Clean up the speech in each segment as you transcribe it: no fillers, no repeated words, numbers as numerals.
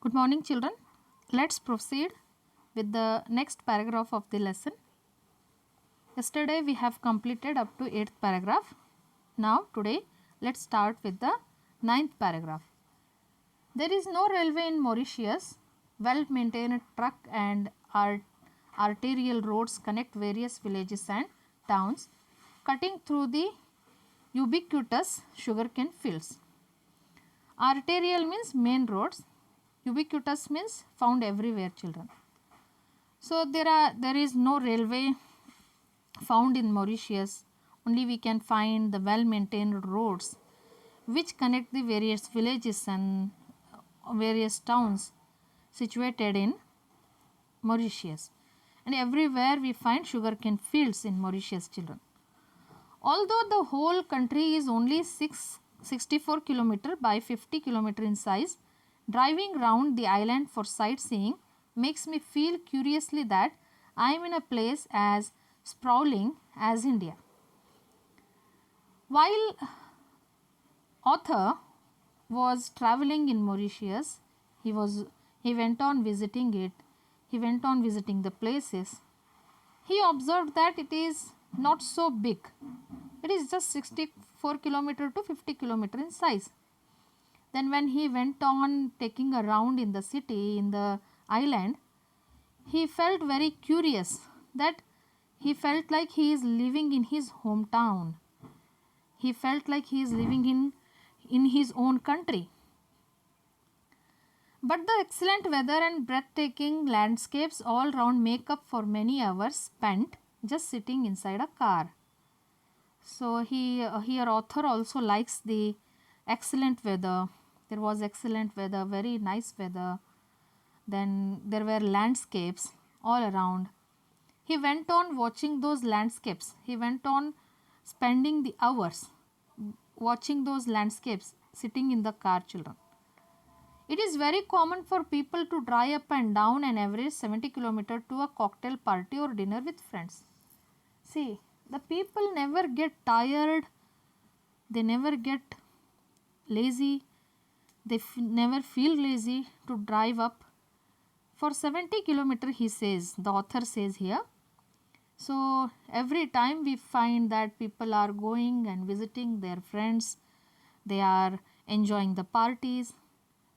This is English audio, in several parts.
Good morning, children. Let's proceed with the next paragraph of the lesson. Yesterday we have completed up to 8th paragraph. Now today let's start with the 9th paragraph. There is no railway in Mauritius. Well maintained truck and arterial roads connect various villages and towns, cutting through the ubiquitous sugarcane fields. Arterial means main roads. Ubiquitous means found everywhere, children. So there is no railway found in Mauritius. Only we can find the well maintained roads which connect the various villages and various towns situated in Mauritius. And everywhere we find sugarcane fields in Mauritius, children. Although the whole country is only 64 km by 50 km in size, driving round the island for sightseeing makes me feel curiously that I am in a place as sprawling as India. While author was traveling in Mauritius, he went on visiting it. He went on visiting the places. He observed that it is not so big. It is just 64 km to 50 km in size. Then when he went on taking a round in the city, in the island, he felt very curious that he felt like he is living in his hometown. He felt like he is living in his own country. But the excellent weather and breathtaking landscapes all round make up for many hours spent just sitting inside a car. So here author also likes the excellent weather. There was excellent weather, very nice weather. Then there were landscapes all around. He went on watching those landscapes. He went on spending the hours watching those landscapes sitting in the car, children. It is very common for people to drive up and down an average 70 km to a cocktail party or dinner with friends. See, the people never get tired, they never get lazy, they never feel lazy to drive up for 70 km, he says, the author says here. So every time we find that people are going and visiting their friends, they are enjoying the parties,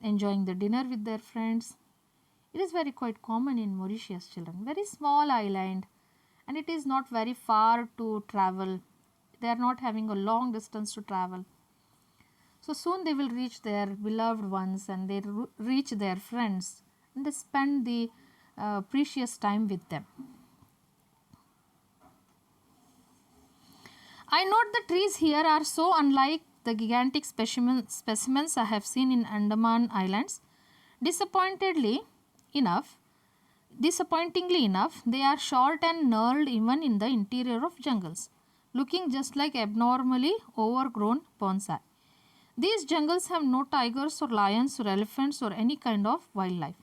enjoying the dinner with their friends. It is very quite common in Mauritius, children. Very small island, and it is not very far to travel. They are not having a long distance to travel. So soon they will reach their beloved ones and they reach their friends and they spend the precious time with them. I note the trees here are so unlike the gigantic specimens I have seen in Andaman Islands. Disappointingly enough, they are short and gnarled even in the interior of jungles, looking just like abnormally overgrown bonsai. These jungles have no tigers or lions or elephants or any kind of wildlife.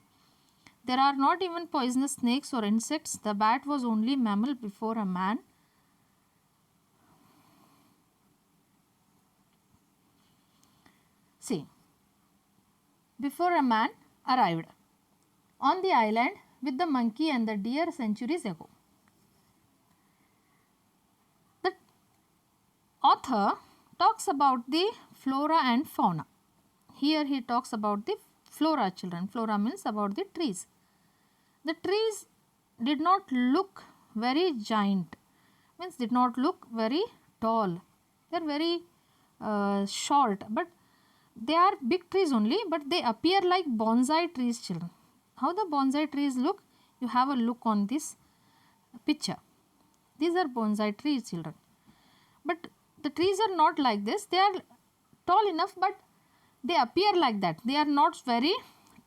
There are not even poisonous snakes or insects. The bat was only mammal before a man. See, before a man arrived on the island with the monkey and the deer centuries ago. The author talks about the flora and fauna. Here he talks about the flora, children. Flora means about the trees. The trees did not look very giant, means did not look very tall. They are very short, but they are big trees only, but they appear like bonsai trees, children. How the bonsai trees look? You have a look on this picture. These are bonsai trees, children. But the trees are not like this. They are tall enough, but they appear like that. They are not very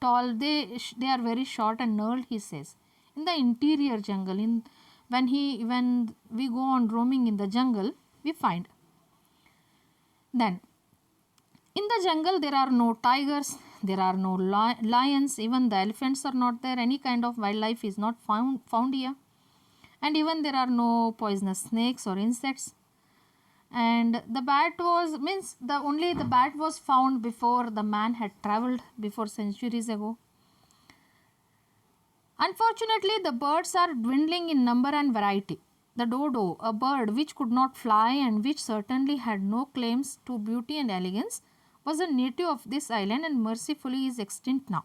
tall. They are very short and gnarled, he says. In the interior jungle, when we go on roaming in the jungle, we find. Then in the jungle there are no tigers, there are no lions, even the elephants are not there. Any kind of wildlife is not found here. And even there are no poisonous snakes or insects. And the bat was found before the man had travelled before centuries ago. Unfortunately, the birds are dwindling in number and variety. The dodo, a bird which could not fly and which certainly had no claims to beauty and elegance, was a native of this island and mercifully is extinct now.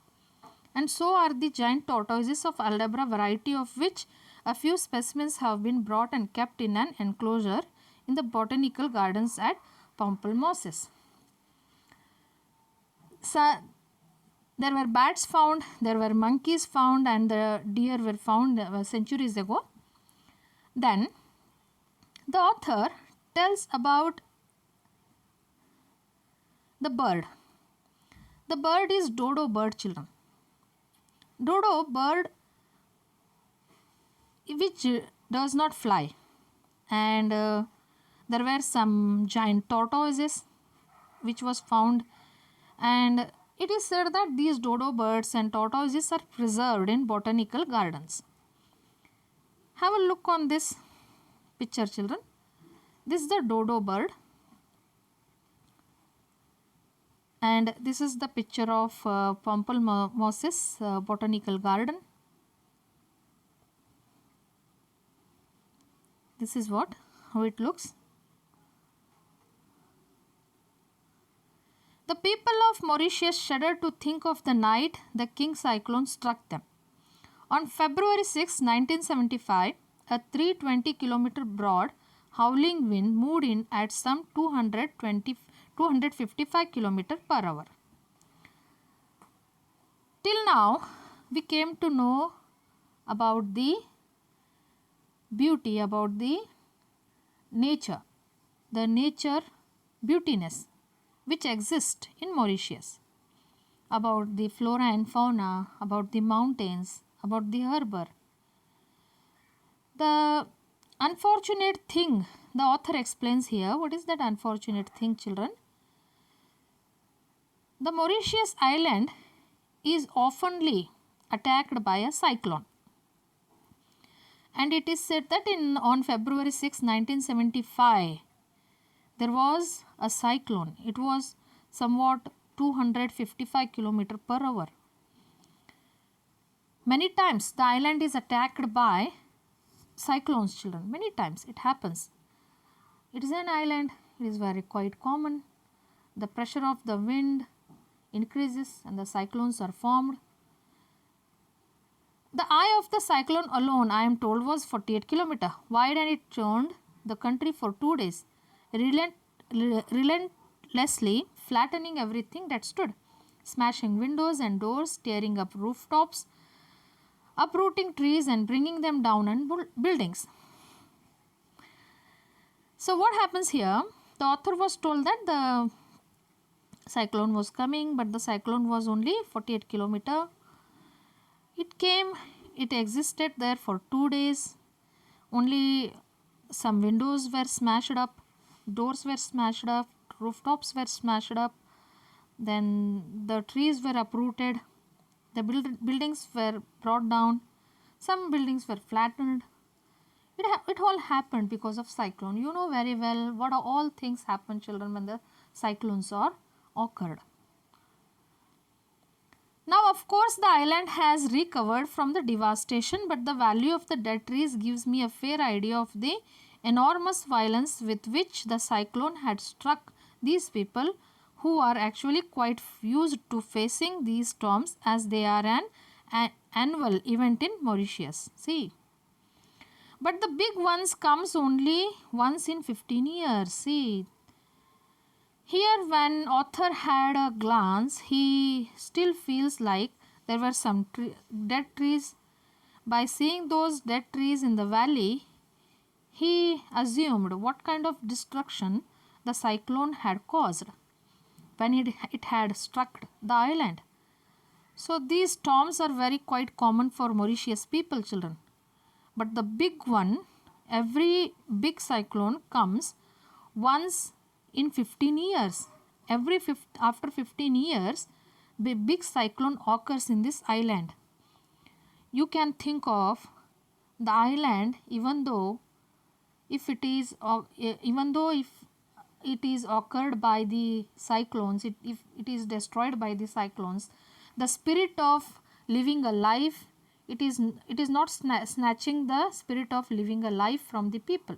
And so are the giant tortoises of Aldabra, variety of which a few specimens have been brought and kept in an enclosure in the botanical gardens at Pampelmosis. So, there were bats found, there were monkeys found, and the deer were found centuries ago. Then, the author tells about the bird. The bird is dodo bird, children. Dodo bird which does not fly, and there were some giant tortoises which was found, and it is said that these dodo birds and tortoises are preserved in botanical gardens. Have a look on this picture, children. This is the dodo bird, and this is the picture of Pampelmosis botanical garden. This is how it looks. The people of Mauritius shuddered to think of the night the king cyclone struck them. On February 6, 1975, a 320 km broad howling wind moved in at some 255 km per hour. Till now, we came to know about the beauty, about the nature beautiness which exists in Mauritius, about the flora and fauna, about the mountains, about the harbour. The unfortunate thing, the author explains here, what is that unfortunate thing, children? The Mauritius island is oftenly attacked by a cyclone. And it is said that on February 6, 1975, there was a cyclone. It was somewhat 255 km per hour. Many times the island is attacked by cyclones, children. Many times it happens. It is an island. It is very quite common. The pressure of the wind increases and the cyclones are formed. The eye of the cyclone alone, I am told, was 48 km wide, and it churned the country for 2 days, relentlessly flattening everything that stood, smashing windows and doors, tearing up rooftops, uprooting trees and bringing them down on buildings. So what happens here? The author was told that the cyclone was coming, but the cyclone was only 48 km. It came, it existed there for 2 days. Only some windows were smashed up, doors were smashed up, rooftops were smashed up, then the trees were uprooted, the buildings were brought down, some buildings were flattened. It all happened because of cyclone. You know very well what all things happen, children, when the cyclones are occurred. Now, of course, the island has recovered from the devastation, but the value of the dead trees gives me a fair idea of the enormous violence with which the cyclone had struck these people, who are actually quite used to facing these storms, as they are an annual event in Mauritius. See. But the big ones comes only once in 15 years. See. Here, when author had a glance, he still feels like there were some dead trees. By seeing those dead trees in the valley, he assumed what kind of destruction the cyclone had caused when it had struck the island. So these storms are very quite common for Mauritius people, children. But the big one, every big cyclone comes once in 15 years. After 15 years, the big cyclone occurs in this island. You can think of the island, even though if it is occurred by the cyclones, if it is destroyed by the cyclones, the spirit of living a life, it is not snatching the spirit of living a life from the people.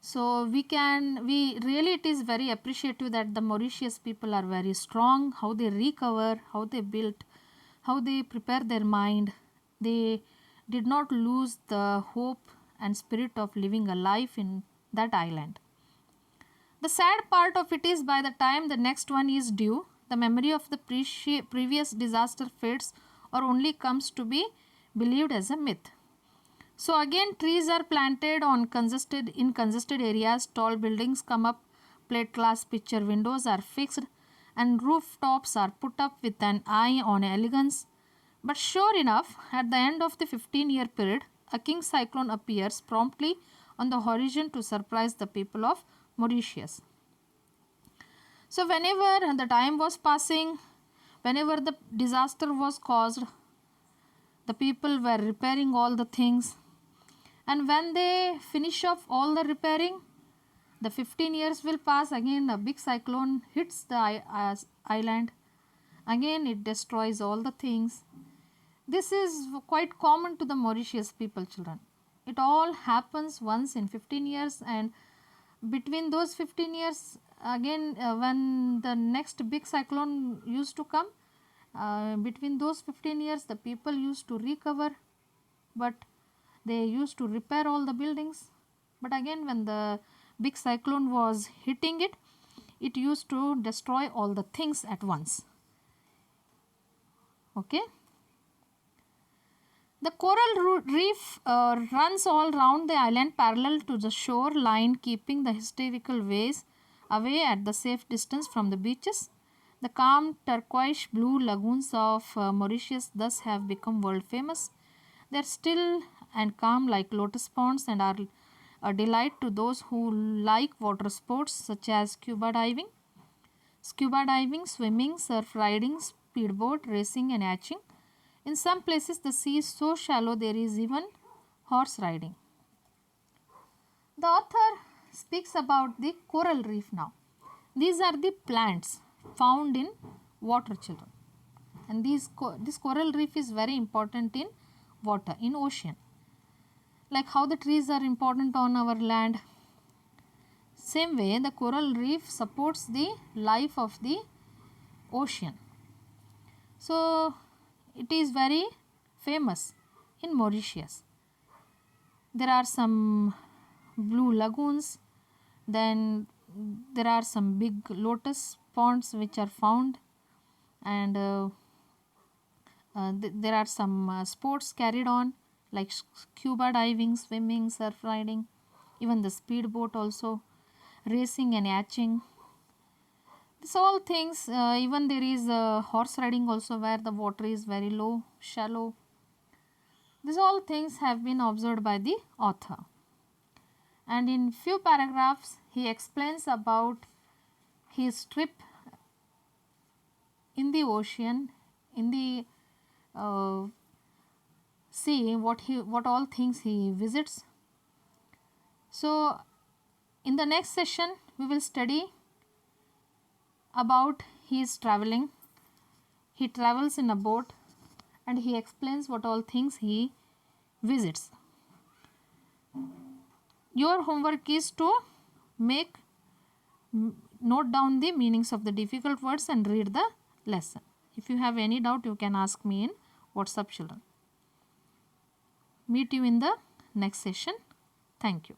So we really, it is very appreciative that the Mauritius people are very strong, how they recover, how they built, how they prepare their mind. They did not lose the hope and spirit of living a life in that island. The sad part of it is, by the time the next one is due, the memory of the previous disaster fades or only comes to be believed as a myth. So again, trees are planted in congested areas, tall buildings come up, plate glass picture windows are fixed, and rooftops are put up with an eye on elegance. But sure enough, at the end of the 15-year period, a king cyclone appears promptly on the horizon to surprise the people of Mauritius. So whenever the time was passing, whenever the disaster was caused, the people were repairing all the things, and when they finish off all the repairing, the 15 years will pass, again a big cyclone hits the island, again it destroys all the things. This is quite common to the Mauritius people, children. It all happens once in 15 years, and between those 15 years, again when the next big cyclone used to come, between those 15 years the people used to recover, but they used to repair all the buildings. But again, when the big cyclone was hitting it, it used to destroy all the things at once. Okay. The coral reef runs all round the island parallel to the shore line, keeping the hysterical waves away at the safe distance from the beaches. The calm turquoise blue lagoons of Mauritius thus have become world famous. They are still and calm like lotus ponds and are a delight to those who like water sports such as scuba diving, swimming, surf riding, speedboat racing and yachting. In some places the sea is so shallow there is even horse riding. The author speaks about the coral reef now. These are the plants found in water, children, and this coral reef is very important in water, in ocean. Like how the trees are important on our land, same way the coral reef supports the life of the ocean. So it is very famous in Mauritius. There are some blue lagoons, then there are some big lotus ponds which are found, and there are some sports carried on like scuba diving, swimming, surf riding, even the speedboat also, racing and yachting. These all things, even there is horse riding also where the water is very low, shallow. These all things have been observed by the author. And in few paragraphs he explains about his trip in the ocean, in the sea, what all things he visits. So in the next session we will study about his traveling. He travels in a boat and he explains what all things he visits. Your homework is to note down the meanings of the difficult words and read the lesson. If you have any doubt, you can ask me in WhatsApp, children. Meet you in the next session. Thank you.